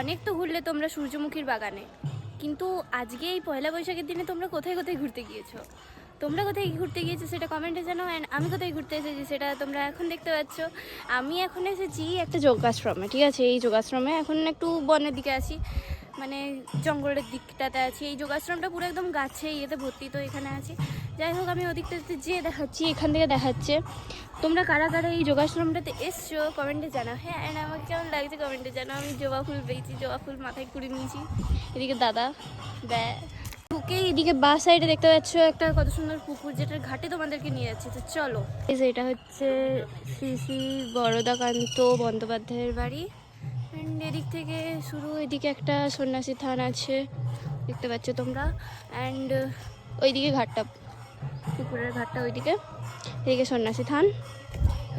অনেক তো ঘুরলে তোমরা সূর্যমুখীর বাগানে, কিন্তু আজকে এই পয়লা বৈশাখের দিনে তোমরা কোথায় কোথায় ঘুরতে গিয়েছো? তোমরা কোথায় ঘুরতে গিয়েছো সেটা কমেন্টে জানাও। অ্যান্ড আমি কোথায় ঘুরতে এসেছি সেটা তোমরা এখন দেখতে পাচ্ছ। আমি এখন এসেছি একটা যোগাশ্রমে, ঠিক আছে? এই যোগাশ্রমে এখন একটু বনের দিকে আছি, মানে জঙ্গলের দিকটাতে আছি। এই যোগাশ্রমটা পুরো একদম গাছে ইয়েতে ভর্তি, তো এখানে আছি। যাই হোক, আমি ওদিকটাতে যেয়ে দেখাচ্ছি, এখান থেকে দেখাচ্ছে। তোমরা কারা কারা এই যোগাশ্রমটাতে এসছো কমেন্টে জানাও। হ্যাঁ, অ্যান্ড আমাকে কেমন লাগছে কমেন্টে জানাও। আমি জবা ফুল পেয়েছি, জবা ফুল মাথায় কুড়ে নিয়েছি। এদিকে দাদা ঢুকে এদিকে বা সাইডে দেখতে পাচ্ছ একটা কত সুন্দর পুকুর, যেটার ঘাটে তোমাদেরকে নিয়ে যাচ্ছে। তো চলো। এটা হচ্ছে শ্রী শ্রী বরদাকান্ত বন্দ্যোপাধ্যায়ের বাড়ি। অ্যান্ড এদিক থেকে শুরু, এদিকে একটা সন্ন্যাসী থান আছে দেখতে পাচ্ছ তোমরা। অ্যান্ড ওইদিকে ঘাটটা, পুকুরের ঘাটটা ওইদিকে, এদিকে সন্ন্যাসী থান,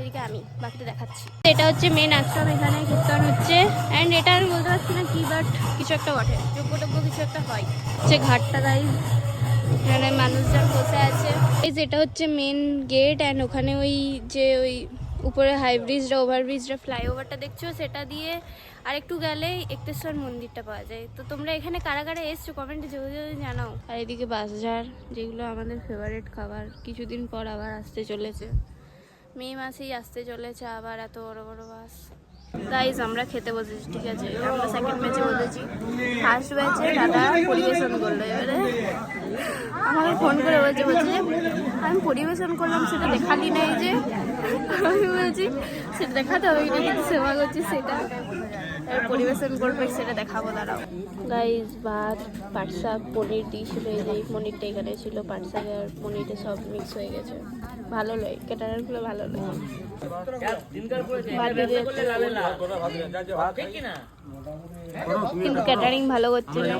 এদিকে আমি বাকিটা দেখাচ্ছি। এটা হচ্ছে মেন আশ্রম, এখানে কীর্তন হচ্ছে। অ্যান্ড এটা আমি বলতে পারছি না কি, বাট কিছু একটা বটে, যোগ্য কিছু একটা হয়। হচ্ছে ঘাটটা, গাইজ এখানে মানুষজন বসে আছে। এই যেটা হচ্ছে মেন গেট। অ্যান্ড ওখানে ওই যে ওই উপরে হাই ব্রিজটা, ওভারব্রিজটা, ফ্লাইওভারটা দেখছো, সেটা দিয়ে আর একটু গেলেই একটেশ্বর মন্দিরটা পাওয়া যায়। তো তোমরা এখানে কারা কারা এসছো কমেন্টে যদি জানাও। আর এদিকে বাঁশঝাড়, যেগুলো আমাদের ফেভারিট খাবার, কিছুদিন পর আবার আসতে চলেছে, মে মাসেই আসতে চলেছে আবার এত বড় বড় বাস। গাইজ আমরা খেতে বসেছি, ঠিক আছে? আমরা সেকেন্ড ব্যাচে বসেছি। ফার্স্ট ব্যাচে দাদা পরিবেশন করলো, এবারে আমাকে ফোন করে বলছে আমি পরিবেশন করলাম, সেটা দেখালি নাই যে। আমি বলছি সেটা দেখাতে হবে, কিন্তু সেবা করছি সেটা পরিবেশন করবে, সেটা দেখাবো, দাঁড়াও। গাইজ ভাত, পাট শাক, পনির দিয়েছিল। এই যে পনিরটা এখানে ছিল, পাট শাক আর পনিরটা সব মিক্স হয়ে গেছে। ভালো লাগে, ক্যাটারারগুলো ভালো লাগে। কিন্তু ক্যাটারিং ভালো করছে না,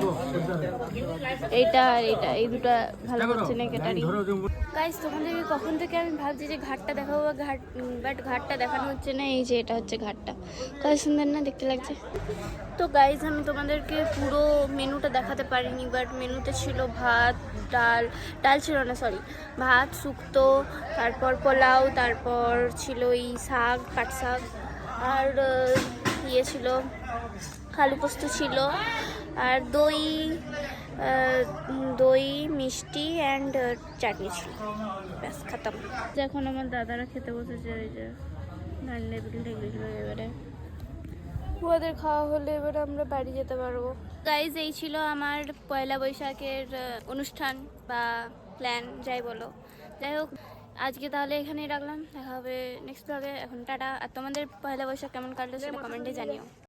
এইটা আর এইটা, এই দুটা ভালো করছে না ক্যাটারিং। গাইজ তোমাদেরকে কখন থেকে আমি ভাবছি যে ঘাটটা দেখাবো, বাট ঘাটটা দেখানো হচ্ছে না। এই যে এটা হচ্ছে ঘাটটা, কত সুন্দর না দেখতে লাগছে। তো গাইজ আমি তোমাদেরকে পুরো মেনুটা দেখাতে পারিনি, বাট মেনুতে ছিল ভাত, ডাল ছিল না, সরি, ভাত, শুক্তো, তারপর পোলাও, তারপর ছিল এই শাক, পাট শাক, আর ইয়ে ছিল, আলু পোস্ত ছিল, আর দই, মিষ্টি অ্যান্ড চাটনি ছিল। ব্যাস খতম। এখন আমার দাদারা খেতে বসেছে, ওই যে ঠান্ডা ঢেকেছিল। এবারে ওদের খাওয়া হলে এবারে আমরা বাড়ি যেতে পারবো। গাইজ এই ছিল আমার পয়লা বৈশাখের অনুষ্ঠান বা প্ল্যান, যাই বলো। যাই হোক, আজকে তাহলে এখানেই রাখলাম, দেখা হবে নেক্সট ব্লগে। এখন টাটা। আর তোমাদের পয়লা বৈশাখ কেমন কাটলো সেটা কমেন্টে জানিও।